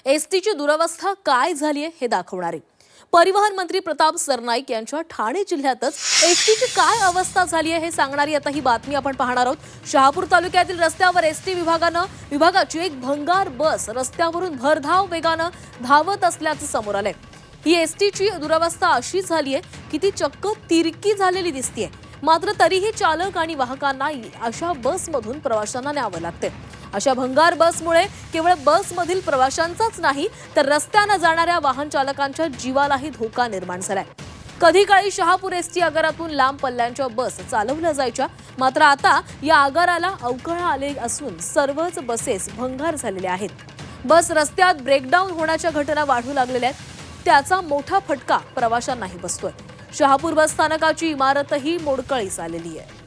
एसटीची दुरवस्था काय झाली आहे हे दाखवणारे परिवहन मंत्री प्रताप सरनाईक यांच्या ठाणे जिल्ह्यातच एसटीची काय अवस्था झाली आहे हे सांगणारी आता ही बातमी आपण पाहणार आहोत। शहापूर तालुक्यातील रस्त्यावर एसटी विभागाची एक भंगार बस रस्त्यावरून भरधाव वेगाने धावत असल्याचं समोर आलंय। ही एसटीची दुरवस्था अशी झाली आहे की ती चक्क तिरकी झालेली दिसतेय। मात्र तरीही चालक आणि वाहकांना अशा बसमधून प्रवाशांना न्यावं लागते। अशा भंगार बसमुळे केवळ बसमधील प्रवाशांचाच नाही तर रस्त्याने जाणाऱ्या वाहन चालकांच्या जीवालाही धोका निर्माण झालाय। कधी काळी शहापूर एसटी आगारातून लांब पल्ल्यांच्या बस चालवल्या जायच्या, मात्र आता या आगाराला अवकळा आले असून सर्वच बसेस भंगार झालेल्या आहेत। बस रस्त्यात ब्रेकडाऊन होण्याच्या घटना वाढू लागलेल्या आहेत, त्याचा मोठा फटका प्रवाशांनाही बसतोय। शहापूर बस स्थानकाची इमारतही मोडकळीस आलेली आहे।